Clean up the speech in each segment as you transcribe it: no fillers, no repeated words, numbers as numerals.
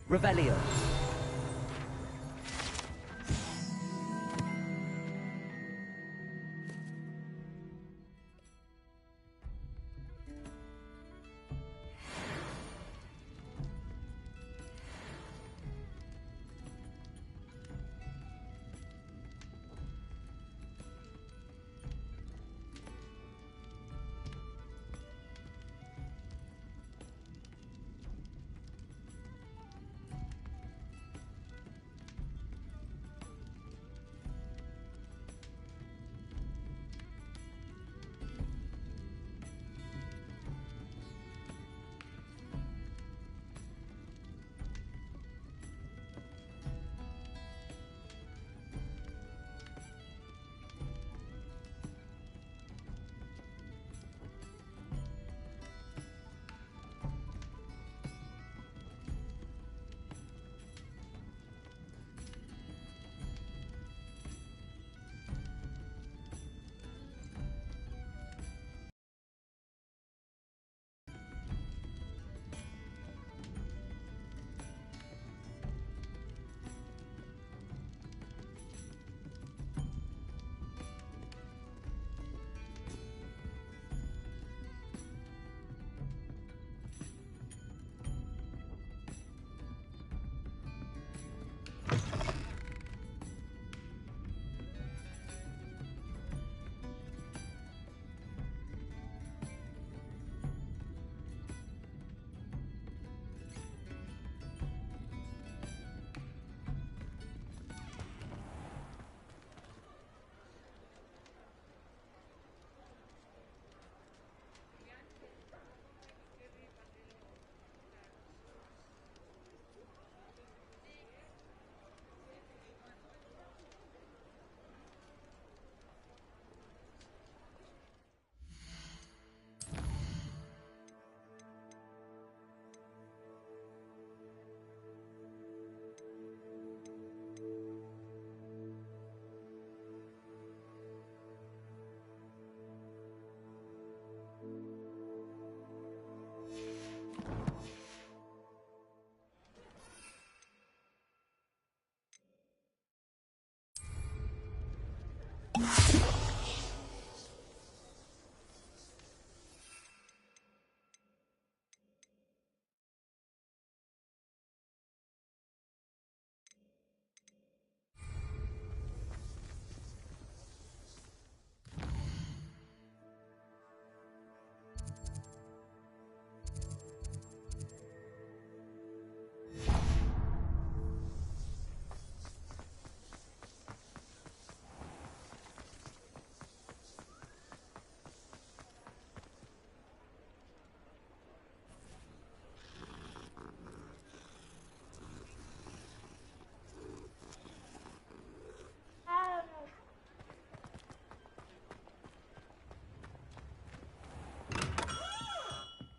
Revelio.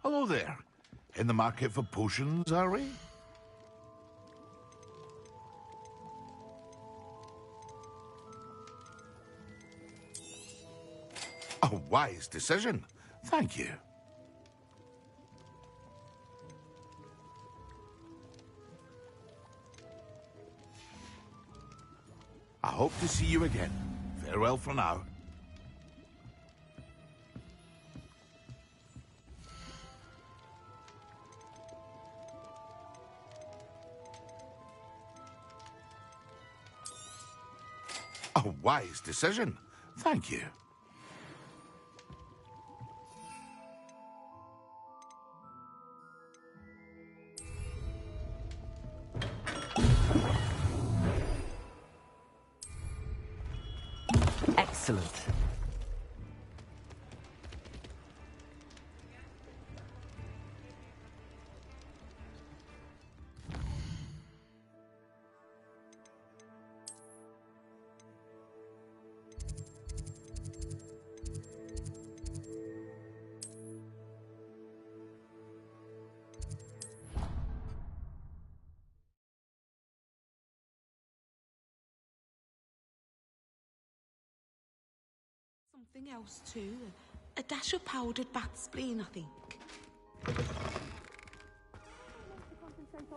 Hello there. In the market for potions, are we? A wise decision. Thank you. I hope to see you again. Farewell for now. A wise decision. Thank you. Excellent. Something else too. A dash of powdered bat spleen, I think.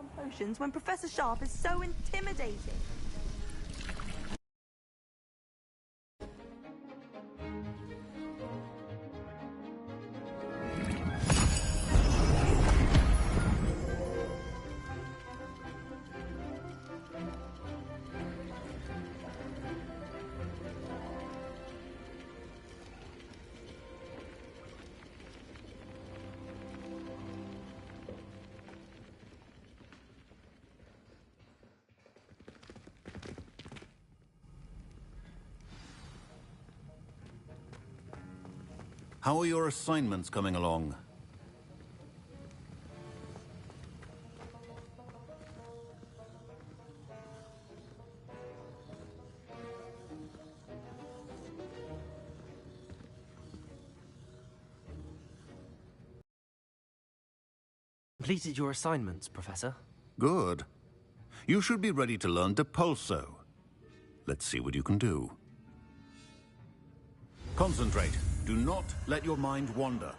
on potions when Professor Sharp is so intimidating. How are your assignments coming along? Completed your assignments, Professor. Good. You should be ready to learn Depulso. Let's see what you can do. Concentrate. Do not let your mind wander.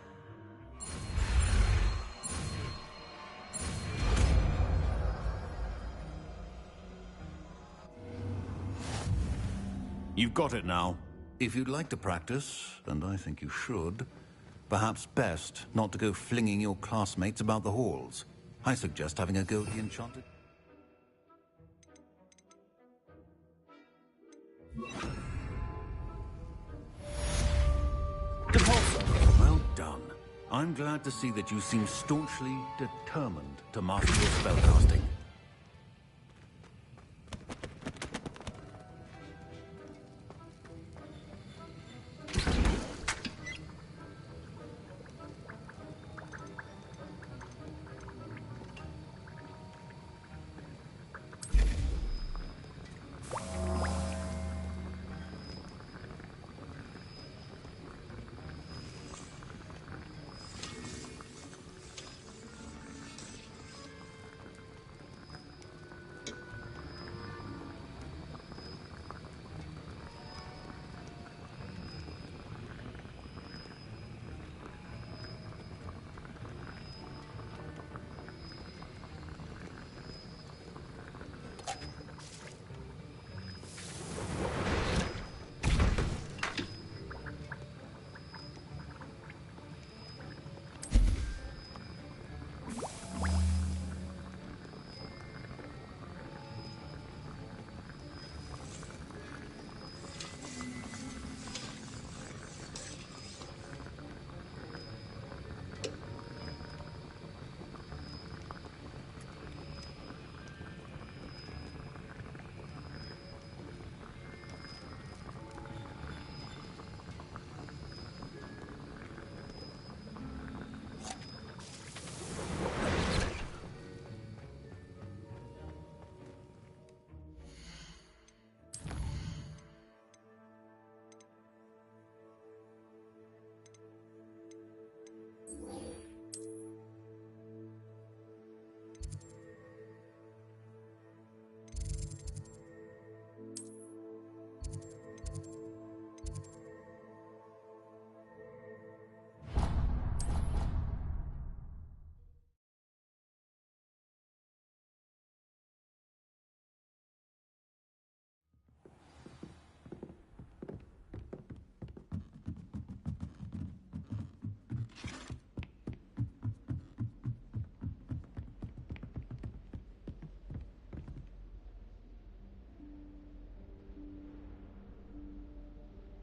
You've got it now. If you'd like to practice, and I think you should, perhaps best not to go flinging your classmates about the halls. I suggest having a go at the enchanted... Depulso! Well done. I'm glad to see that you seem staunchly determined to master your spellcasting.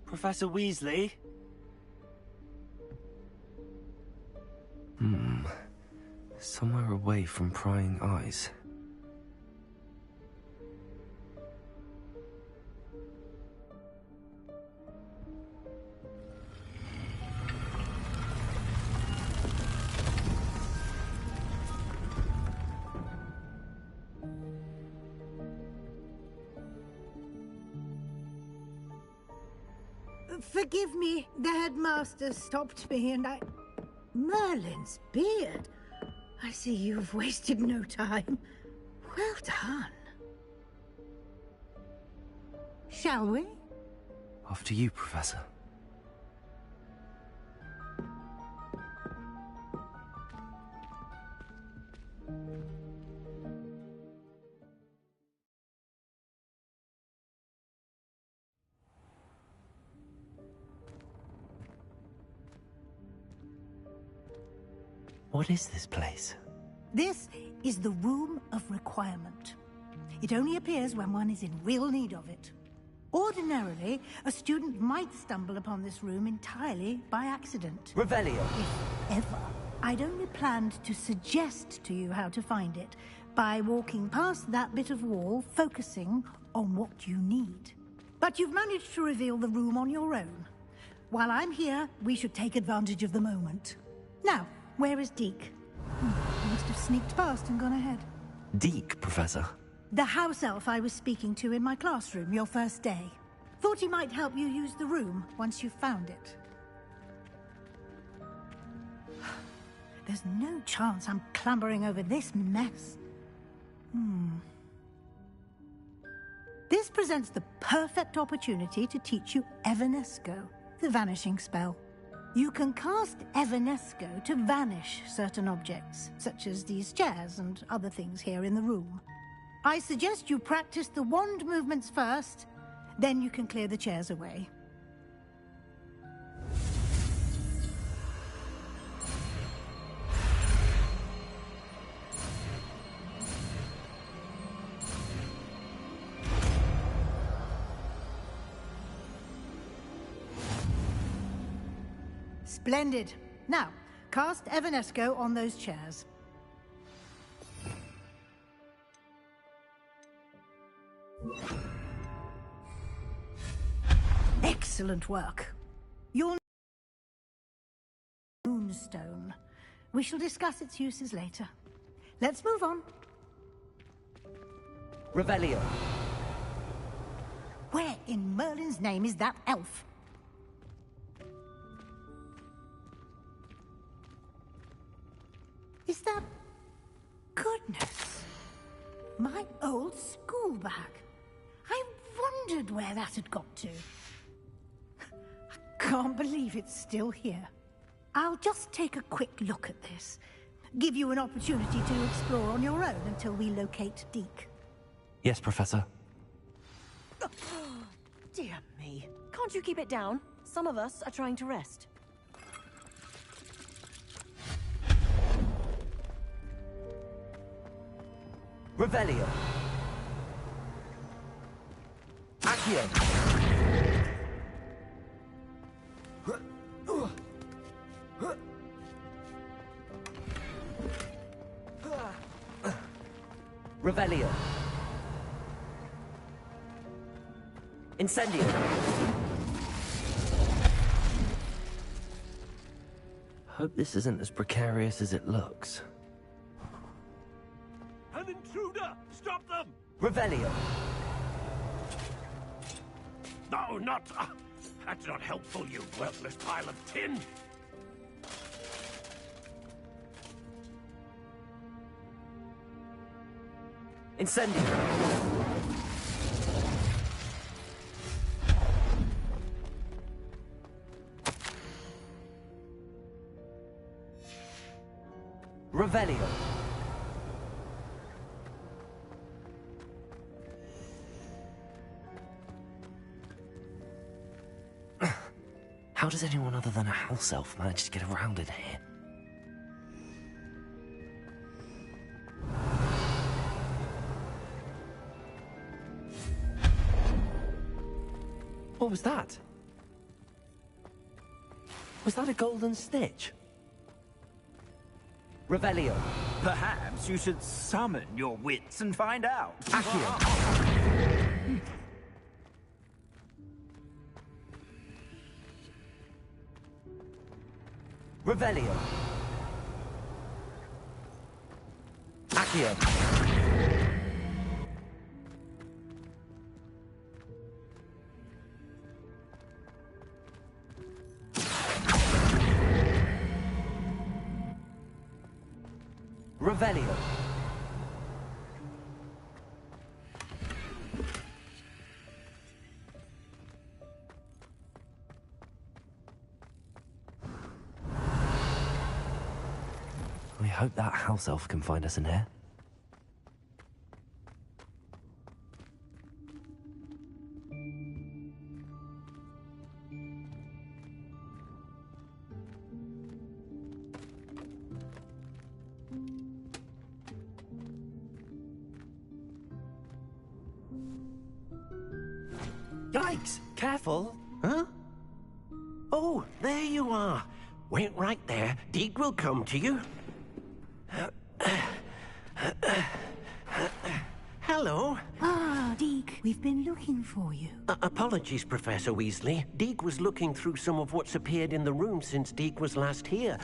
Professor Weasley? Somewhere away from prying eyes. Forgive me, the headmaster stopped me and I... Merlin's beard. I see you've wasted no time. Well done. Shall we? After you, Professor. What is this place? This is the Room of Requirement. It only appears when one is in real need of it. Ordinarily, a student might stumble upon this room entirely by accident. Revelio. If ever. I'd only planned to suggest to you how to find it by walking past that bit of wall, focusing on what you need. But you've managed to reveal the room on your own. While I'm here, we should take advantage of the moment. Now, where is Deke? He must have sneaked past and gone ahead. Deke, Professor. The house elf I was speaking to in my classroom your first day. Thought he might help you use the room once you found it. There's no chance I'm clambering over this mess. This presents the perfect opportunity to teach you Evanesco, the vanishing spell. You can cast Evanesco to vanish certain objects, such as these chairs and other things here in the room. I suggest you practice the wand movements first, then you can clear the chairs away. Splendid. Now, cast Evanesco on those chairs. Excellent work. You'll Moonstone. We shall discuss its uses later. Let's move on. Revelio. Where in Merlin's name is that elf? Is that... Goodness. My old school bag. I wondered where that had got to. I can't believe it's still here. I'll just take a quick look at this. Give you an opportunity to explore on your own until we locate Deke. Yes, Professor. Dear me. Can't you keep it down? Some of us are trying to rest. Revelio. Accio. Revelio. Incendio. Hope this isn't as precarious as it looks. An intruder! Stop them! Revelio. No, not... that's not helpful, you worthless pile of tin! Incendio. Revelio. How does anyone other than a house elf manage to get around in here? What was that? Was that a golden snitch? Revelio. Perhaps you should summon your wits and find out. Accio. Revelio. Accio. Revelio. We hope that house elf can find us in here. Yikes! Careful! Huh? Oh, there you are. Wait right there. Deek will come to you. Hello. Ah, Deek, we've been looking for you. Apologies, Professor Weasley. Deek was looking through some of what's appeared in the room since Deek was last here.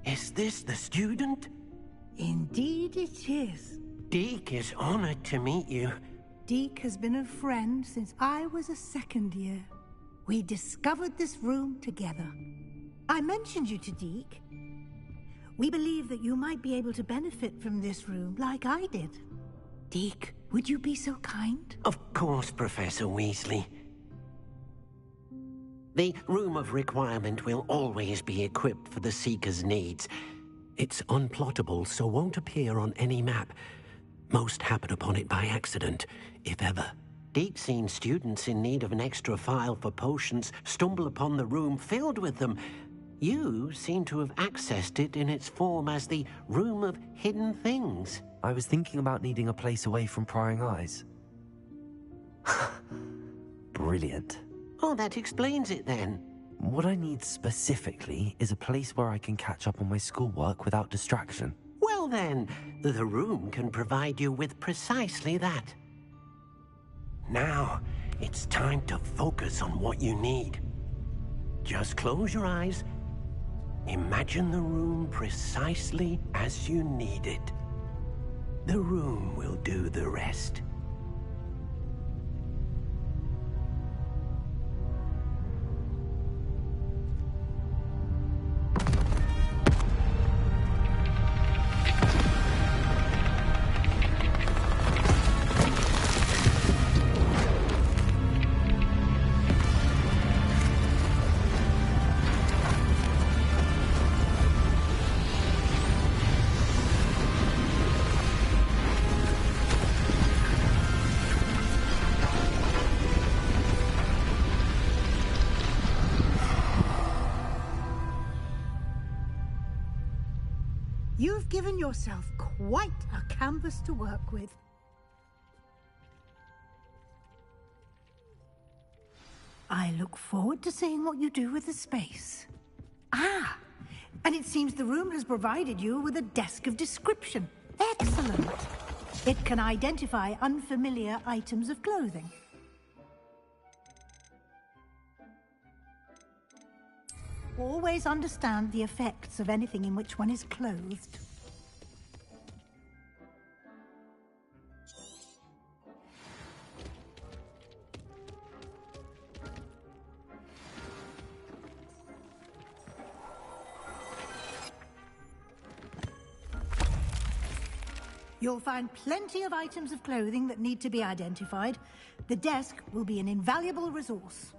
Is this the student? Indeed it is. Deek is honored to meet you. Deek has been a friend since I was a second year. We discovered this room together. I mentioned you to Deek. We believe that you might be able to benefit from this room like I did. Deek, would you be so kind? Of course, Professor Weasley. The Room of Requirement will always be equipped for the Seeker's needs. It's unplottable, so won't appear on any map. Most happen upon it by accident, if ever. Deek's seen students in need of an extra file for potions stumble upon the room filled with them. You seem to have accessed it in its form as the Room of Hidden Things. I was thinking about needing a place away from prying eyes. Brilliant. Oh, that explains it then. What I need specifically is a place where I can catch up on my schoolwork without distraction. Well then, the room can provide you with precisely that. Now, it's time to focus on what you need. Just close your eyes. Imagine the room precisely as you need it. The room will do the rest. You've given yourself quite a canvas to work with. I look forward to seeing what you do with the space. Ah, and it seems the room has provided you with a desk of description. Excellent. It can identify unfamiliar items of clothing. Always understand the effects of anything in which one is clothed. You'll find plenty of items of clothing that need to be identified. The desk will be an invaluable resource.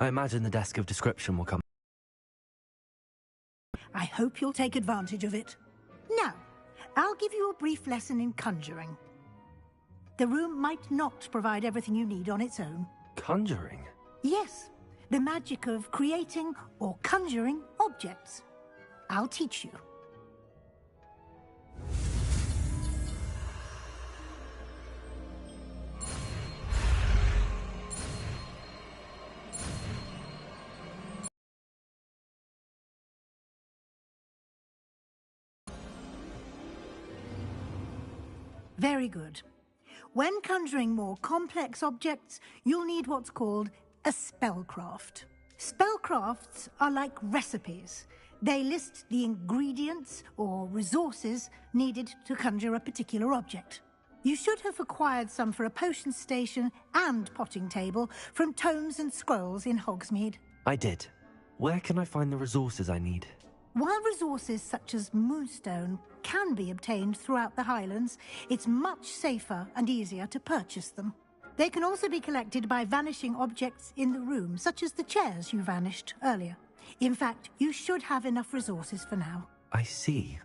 I imagine the desk of description will come. I hope you'll take advantage of it. Now, I'll give you a brief lesson in conjuring. The room might not provide everything you need on its own. Conjuring? Yes, the magic of creating or conjuring objects. I'll teach you. Very good. When conjuring more complex objects, you'll need what's called a spellcraft. Spellcrafts are like recipes. They list the ingredients or resources needed to conjure a particular object. You should have acquired some for a potion station and potting table from Tomes and Scrolls in Hogsmeade. I did. Where can I find the resources I need? While resources such as Moonstone can be obtained throughout the Highlands, it's much safer and easier to purchase them. They can also be collected by vanishing objects in the room, such as the chairs you vanished earlier. In fact, you should have enough resources for now. I see.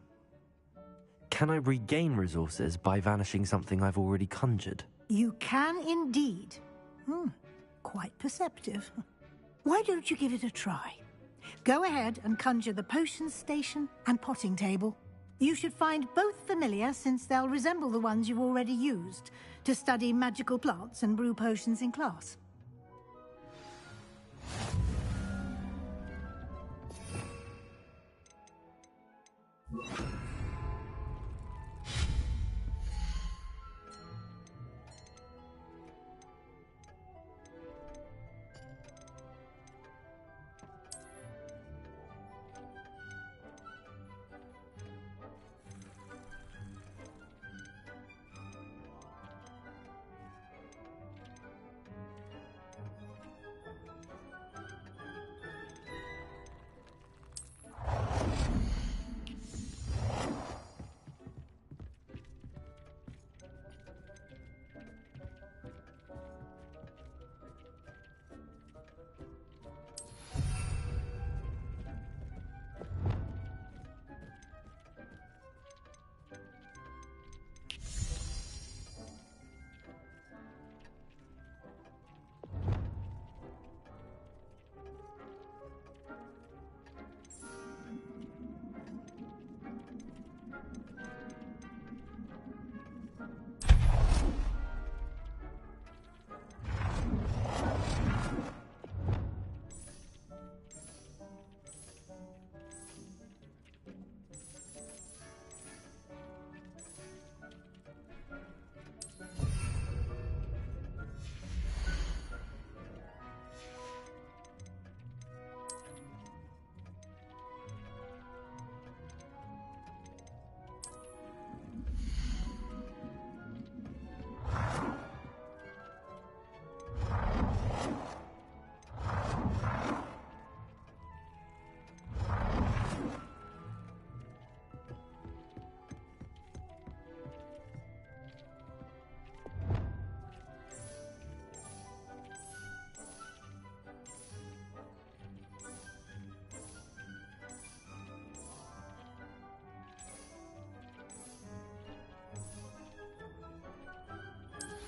Can I regain resources by vanishing something I've already conjured? You can indeed. Quite perceptive. Why don't you give it a try? Go ahead and conjure the potion station and potting table. You should find both familiar, since they'll resemble the ones you've already used to study magical plants and brew potions in class.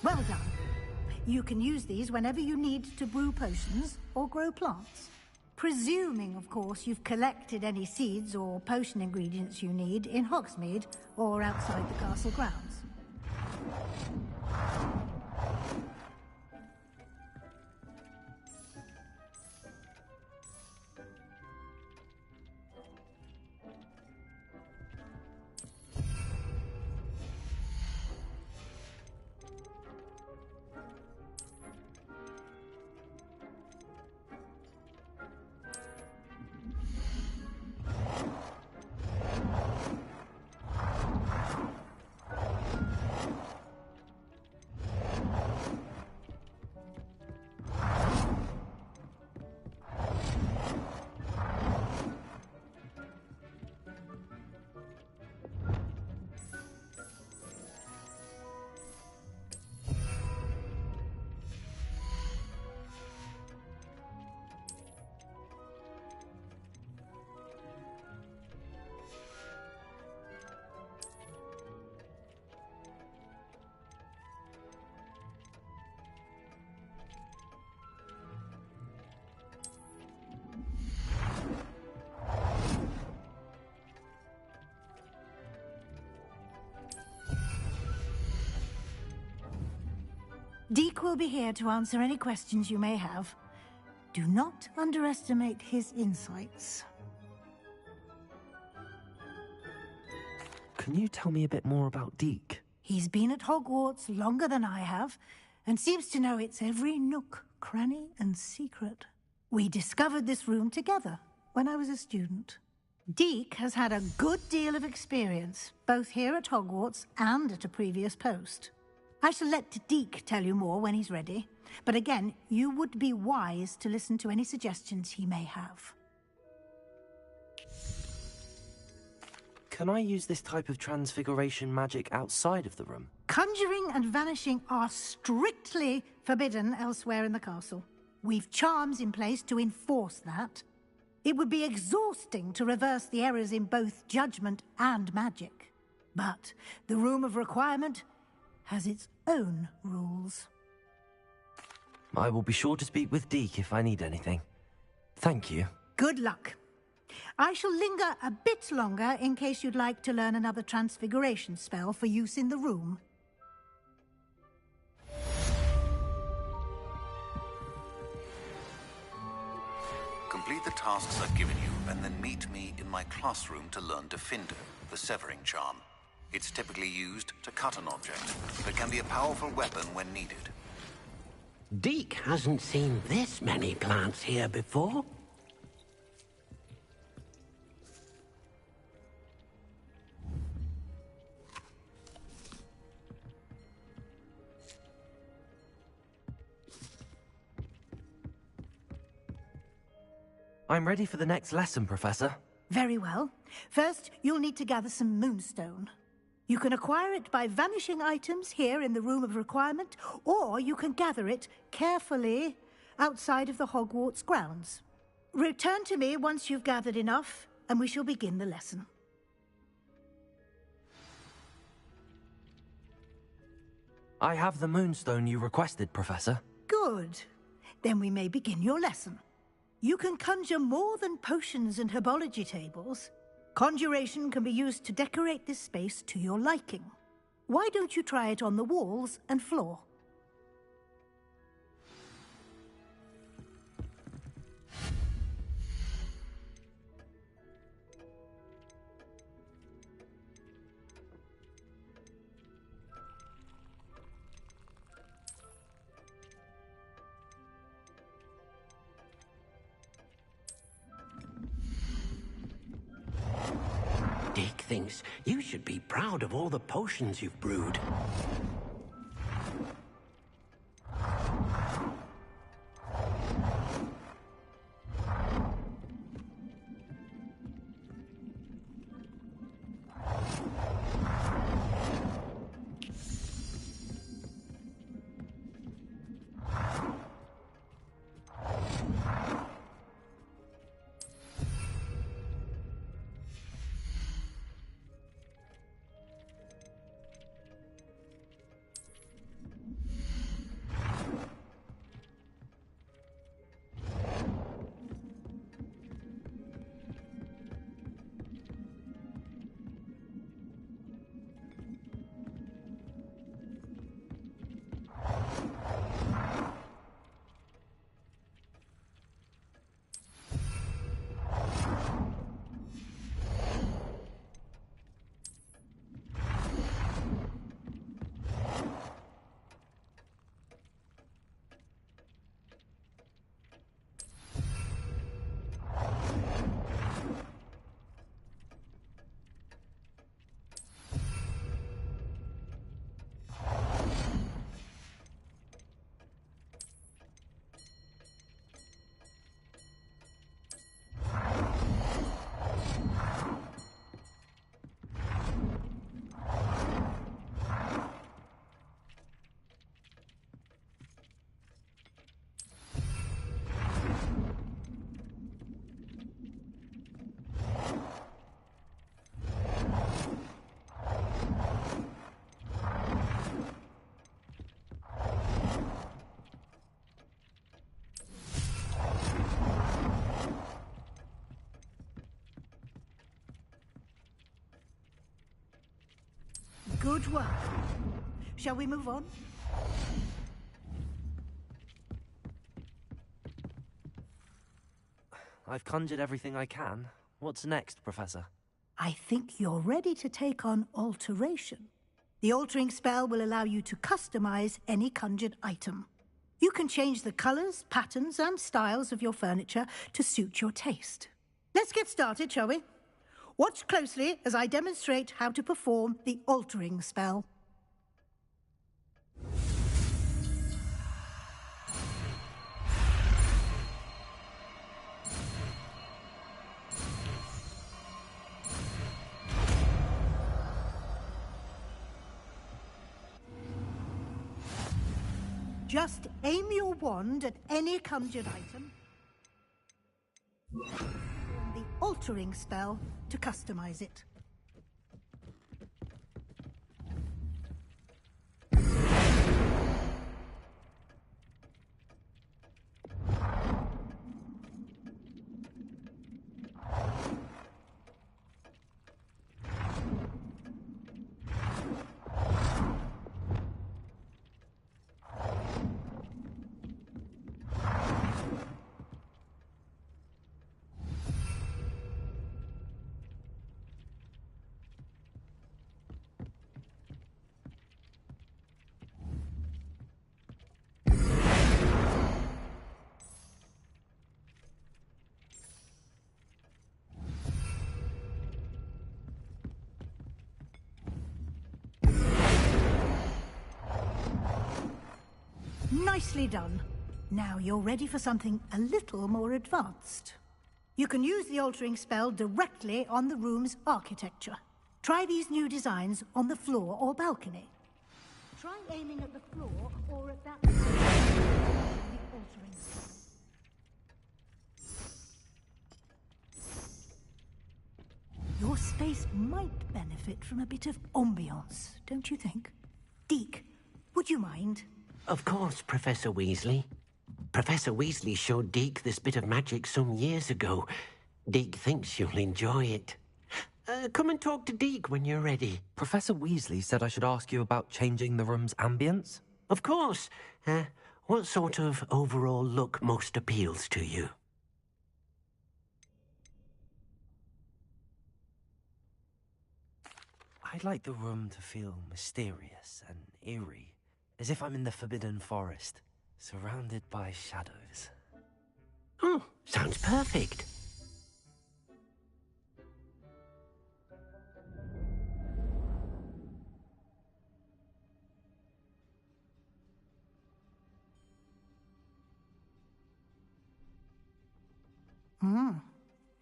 Well done. You can use these whenever you need to brew potions or grow plants. Presuming, of course, you've collected any seeds or potion ingredients you need in Hogsmeade or outside the castle grounds. Deek will be here to answer any questions you may have. Do not underestimate his insights. Can you tell me a bit more about Deek? He's been at Hogwarts longer than I have, and seems to know its every nook, cranny, and secret. We discovered this room together when I was a student. Deek has had a good deal of experience, both here at Hogwarts and at a previous post. I shall let Deke tell you more when he's ready. But again, you would be wise to listen to any suggestions he may have. Can I use this type of transfiguration magic outside of the room? Conjuring and vanishing are strictly forbidden elsewhere in the castle. We've charms in place to enforce that. It would be exhausting to reverse the errors in both judgment and magic. But the Room of Requirement has its own rules. I will be sure to speak with Deke if I need anything. Thank you. Good luck. I shall linger a bit longer in case you'd like to learn another transfiguration spell for use in the room. Complete the tasks I've given you, and then meet me in my classroom to learn Defindo, the Severing Charm. It's typically used to cut an object, but can be a powerful weapon when needed. Deke hasn't seen this many plants here before. I'm ready for the next lesson, Professor. Very well. First, you'll need to gather some moonstone. You can acquire it by vanishing items here in the Room of Requirement, or you can gather it carefully outside of the Hogwarts grounds. Return to me once you've gathered enough, and we shall begin the lesson. I have the moonstone you requested, Professor. Good. Then we may begin your lesson. You can conjure more than potions and herbology tables. Conjuration can be used to decorate this space to your liking. Why don't you try it on the walls and floor? Deke thinks you should be proud of all the potions you've brewed. Good work. Shall we move on? I've conjured everything I can. What's next, Professor? I think you're ready to take on alteration. The altering spell will allow you to customize any conjured item. You can change the colors, patterns, and styles of your furniture to suit your taste. Let's get started, shall we? Watch closely as I demonstrate how to perform the altering spell. Just aim your wand at any conjured item. And the altering spell to customize it. Nicely done. Now you're ready for something a little more advanced. You can use the altering spell directly on the room's architecture. Try these new designs on the floor or balcony. Try aiming at the floor or at that the altering spell. Your space might benefit from a bit of ambiance, don't you think? Deek, would you mind? Of course, Professor Weasley. Professor Weasley showed Deke this bit of magic some years ago. Deke thinks you'll enjoy it. Come and talk to Deke when you're ready. Professor Weasley said I should ask you about changing the room's ambience. Of course. What sort of overall look most appeals to you? I'd like the room to feel mysterious and eerie, as if I'm in the Forbidden Forest, surrounded by shadows. Oh, sounds perfect.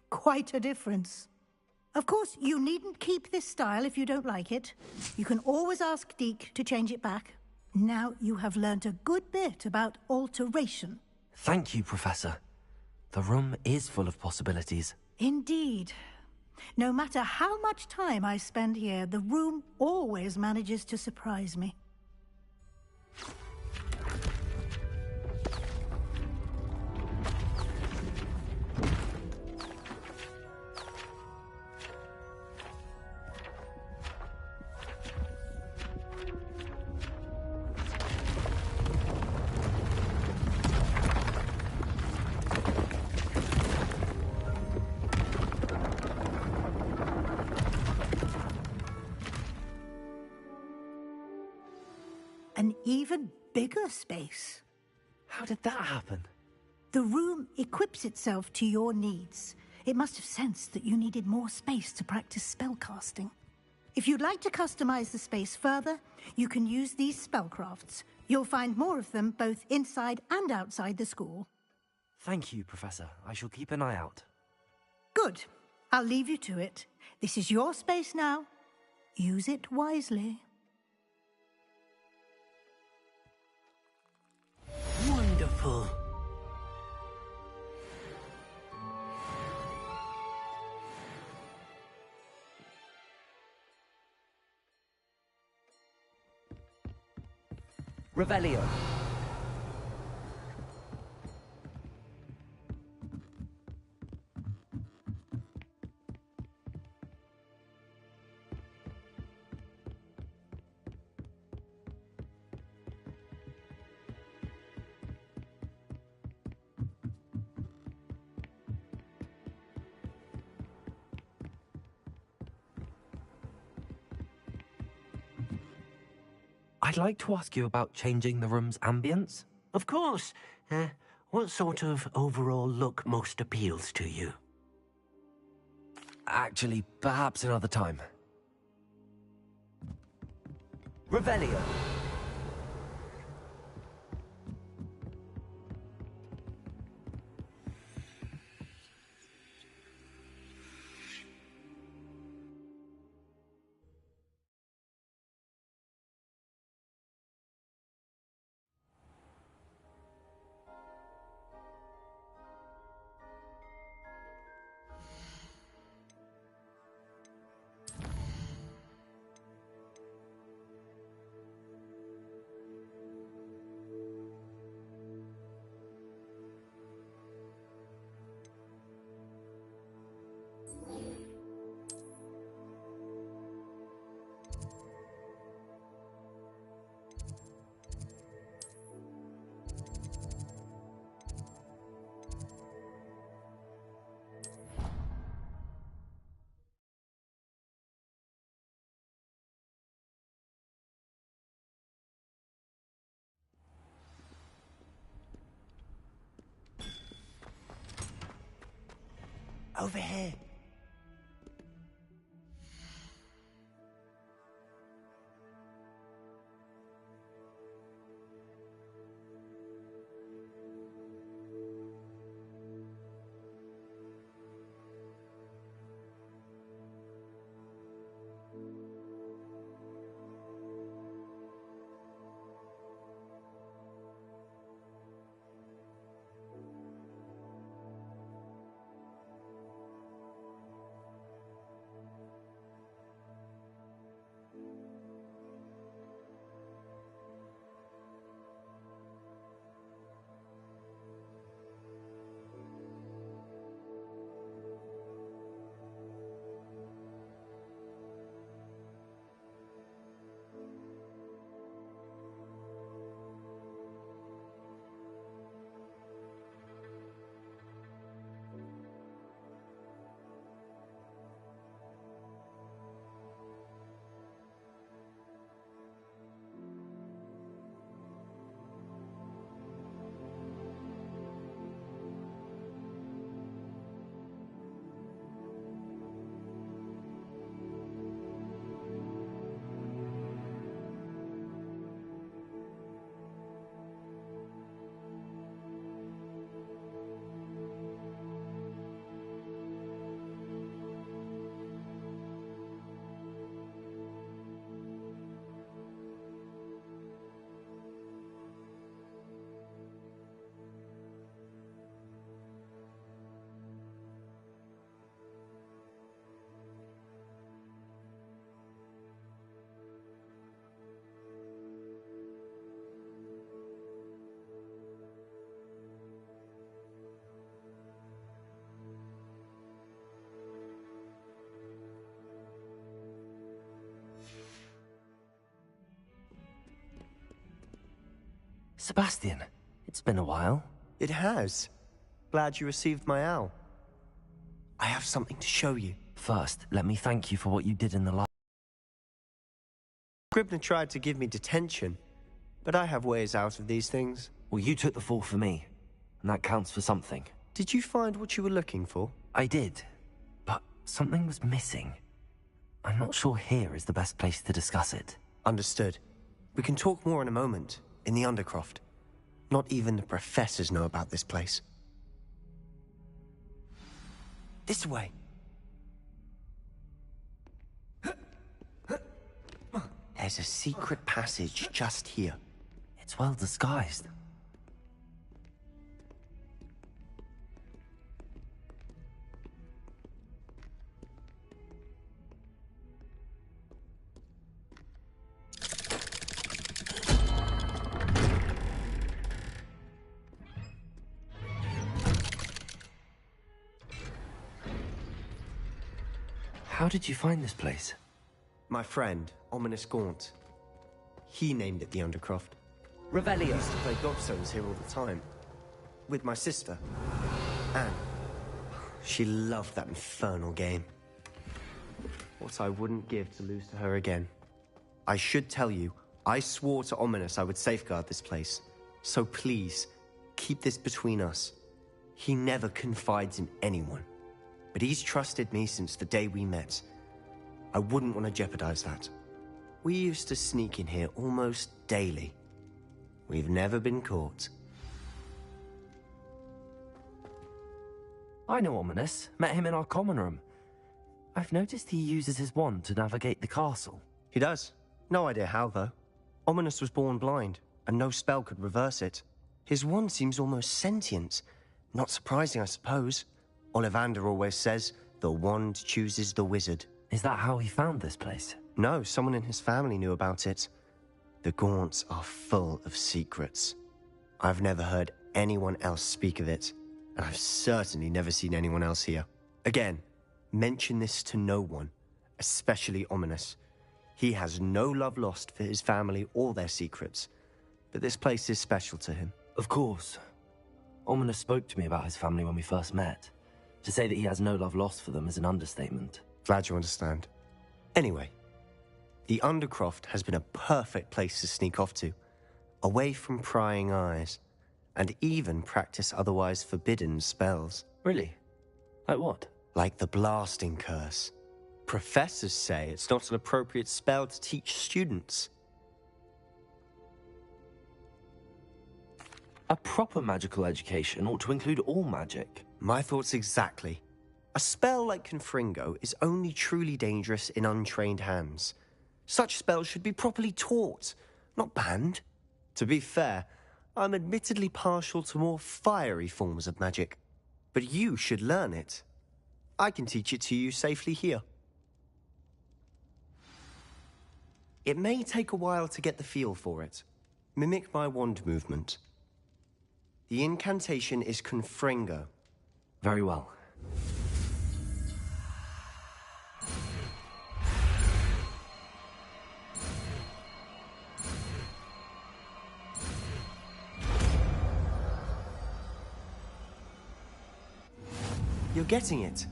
Quite a difference. Of course, you needn't keep this style if you don't like it. You can always ask Deke to change it back. Now you have learnt a good bit about alteration. Thank you, Professor. The room is full of possibilities. Indeed. No matter how much time I spend here, the room always manages to surprise me. An even bigger space. How did that happen? The room equips itself to your needs. It must have sensed that you needed more space to practice spellcasting. If you'd like to customize the space further, you can use these spellcrafts. You'll find more of them both inside and outside the school. Thank you, Professor. I shall keep an eye out. Good. I'll leave you to it. This is your space now. Use it wisely. Wonderful. Revelio. I'd like to ask you about changing the room's ambience. Of course. What sort of overall look most appeals to you? Actually, perhaps another time. Revelio. Over here. Sebastian, it's been a while. It has. Glad you received my owl. I have something to show you. First, let me thank you for what you did in the last... Scribner tried to give me detention, but I have ways out of these things. Well, you took the fall for me, and that counts for something. Did you find what you were looking for? I did, but something was missing. I'm not sure here is the best place to discuss it. Understood. We can talk more in a moment, in the Undercroft. Not even the professors know about this place. This way. There's a secret passage just here. It's well disguised. How did you find this place? My friend, Ominous Gaunt. He named it the Undercroft. Revelio. I used to play Godstones here all the time. With my sister, Anne. She loved that infernal game. What I wouldn't give to lose to her again. I should tell you, I swore to Ominous I would safeguard this place. So please, keep this between us. He never confides in anyone. But he's trusted me since the day we met. I wouldn't want to jeopardize that. We used to sneak in here almost daily. We've never been caught. I know Ominous. Met him in our common room. I've noticed he uses his wand to navigate the castle. He does. No idea how, though. Ominous was born blind, and no spell could reverse it. His wand seems almost sentient. Not surprising, I suppose. Ollivander always says, the wand chooses the wizard. Is that how he found this place? No, someone in his family knew about it. The Gaunts are full of secrets. I've never heard anyone else speak of it, and I've certainly never seen anyone else here. Again, mention this to no one, especially Ominous. He has no love lost for his family or their secrets, but this place is special to him. Of course. Ominous spoke to me about his family when we first met. To say that he has no love lost for them is an understatement. Glad you understand. Anyway, the Undercroft has been a perfect place to sneak off to, away from prying eyes, and even practice otherwise forbidden spells. Really? Like what? Like the blasting curse. Professors say it's not an appropriate spell to teach students. A proper magical education ought to include all magic. My thoughts exactly. A spell like Confringo is only truly dangerous in untrained hands. Such spells should be properly taught, not banned. To be fair, I'm admittedly partial to more fiery forms of magic. But you should learn it. I can teach it to you safely here. It may take a while to get the feel for it. Mimic my wand movement. The incantation is Confringo. Very well. You're getting it.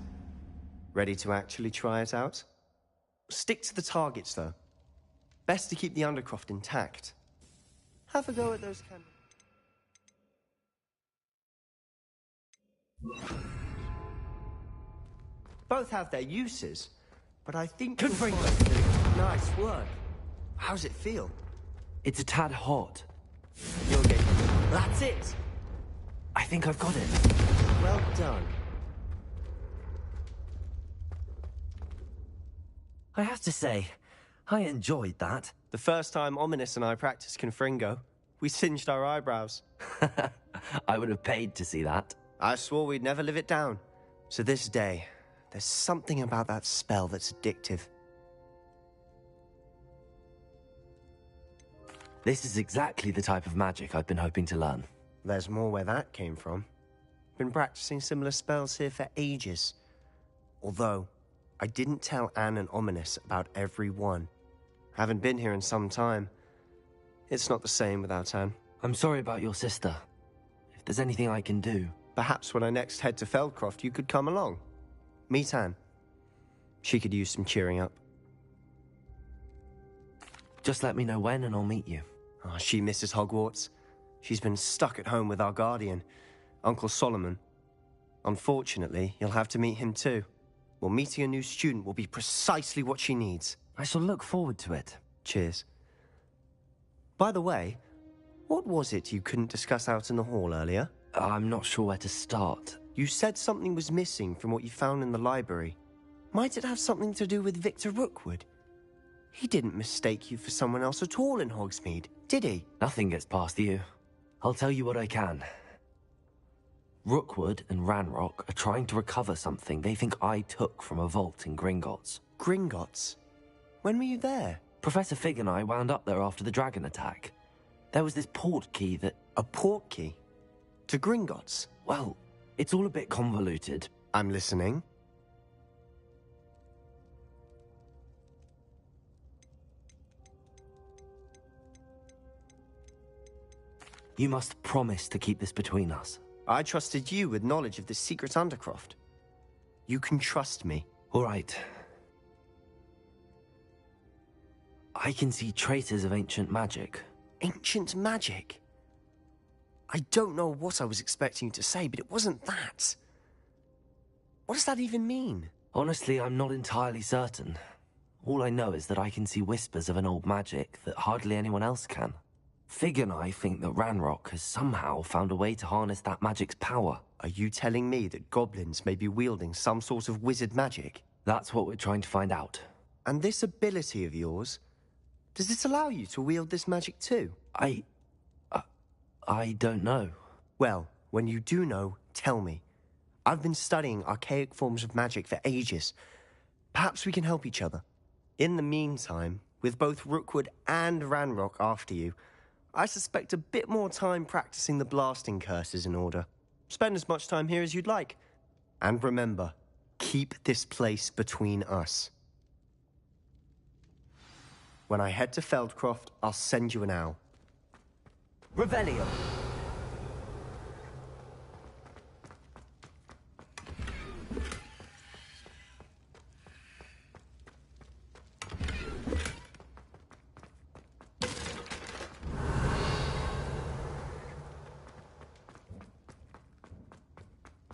Ready to actually try it out? Stick to the targets, though. Best to keep the Undercroft intact. Have a go at those candles. Both have their uses, but I think... Nice work. How's it feel? It's a tad hot. You're getting... That's it! I think I've got it. Well done. I have to say, I enjoyed that. The first time Ominous and I practiced Confringo, we singed our eyebrows. I would have paid to see that. I swore we'd never live it down. To this day, there's something about that spell that's addictive. This is exactly the type of magic I've been hoping to learn. There's more where that came from. Been practicing similar spells here for ages. Although, I didn't tell Anne and Ominous about every one. Haven't been here in some time. It's not the same without Anne. I'm sorry about your sister. If there's anything I can do... Perhaps when I next head to Feldcroft, you could come along. Meet Anne. She could use some cheering up. Just let me know when and I'll meet you. Oh, she misses Hogwarts. She's been stuck at home with our guardian, Uncle Solomon. Unfortunately, you'll have to meet him too. Well, meeting a new student will be precisely what she needs. I shall look forward to it. Cheers. By the way, what was it you couldn't discuss out in the hall earlier? I'm not sure where to start. You said something was missing from what you found in the library. Might it have something to do with Victor Rookwood? He didn't mistake you for someone else at all in Hogsmeade, did he? Nothing gets past you. I'll tell you what I can. Rookwood and Ranrock are trying to recover something they think I took from a vault in Gringotts. Gringotts? When were you there? Professor Fig and I wound up there after the dragon attack. There was this port key that... A port key? To Gringotts? Well, it's all a bit convoluted. I'm listening. You must promise to keep this between us. I trusted you with knowledge of the secret Undercroft. You can trust me. All right. I can see traces of ancient magic. Ancient magic? I don't know what I was expecting you to say, but it wasn't that. What does that even mean? Honestly, I'm not entirely certain. All I know is that I can see whispers of an old magic that hardly anyone else can. Fig and I think that Ranrock has somehow found a way to harness that magic's power. Are you telling me that goblins may be wielding some sort of wizard magic? That's what we're trying to find out. And this ability of yours, does it allow you to wield this magic too? I don't know. Well, when you do know, tell me. I've been studying archaic forms of magic for ages. Perhaps we can help each other. In the meantime, with both Rookwood and Ranrock after you, I suspect a bit more time practicing the blasting curse is in order. Spend as much time here as you'd like. And remember, keep this place between us. When I head to Feldcroft, I'll send you an owl. Revelio.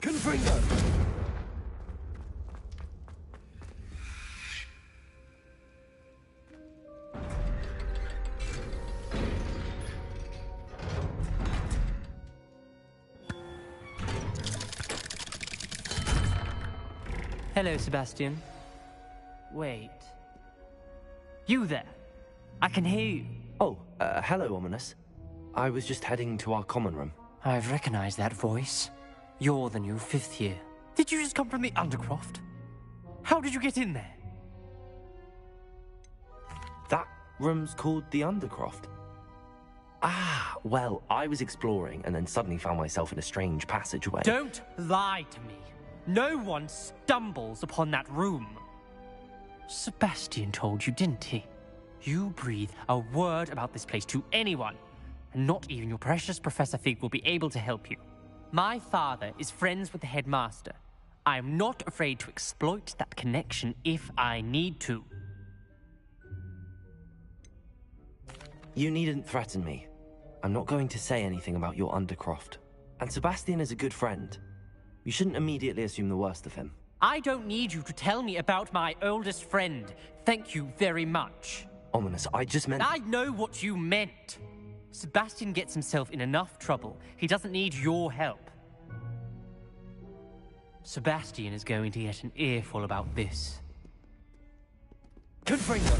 Confringo! Hello, Sebastian. Wait. You there? I can hear you. Oh, hello, Ominous. I was just heading to our common room. I've recognized that voice. You're the new 5th year. Did you just come from the Undercroft? How did you get in there? That room's called the Undercroft. Ah, well, I was exploring and then suddenly found myself in a strange passageway. Don't lie to me. No one stumbles upon that room. Sebastian told you, didn't he? You breathe a word about this place to anyone, and not even your precious Professor Fig will be able to help you. My father is friends with the headmaster. I am not afraid to exploit that connection if I need to. You needn't threaten me. I'm not going to say anything about your Undercroft. And Sebastian is a good friend. You shouldn't immediately assume the worst of him. I don't need you to tell me about my oldest friend. Thank you very much. Ominous, I just meant... I know what you meant. Sebastian gets himself in enough trouble. He doesn't need your help. Sebastian is going to get an earful about this. Confringo!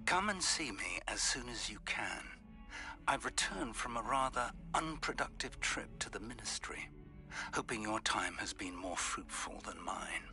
Come and see me as soon as you can. I've returned from a rather unproductive trip to the Ministry, hoping your time has been more fruitful than mine.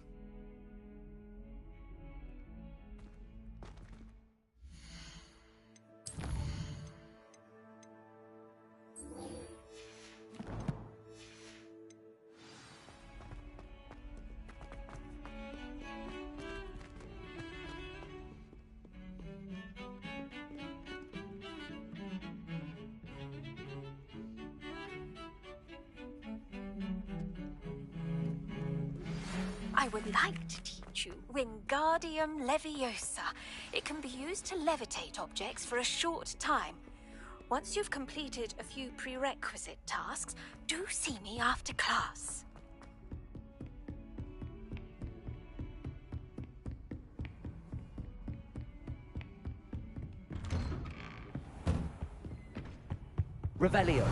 I would like to teach you Wingardium Leviosa. It can be used to levitate objects for a short time. Once you've completed a few prerequisite tasks, do see me after class. Revelio.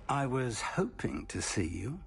I was hoping to see you.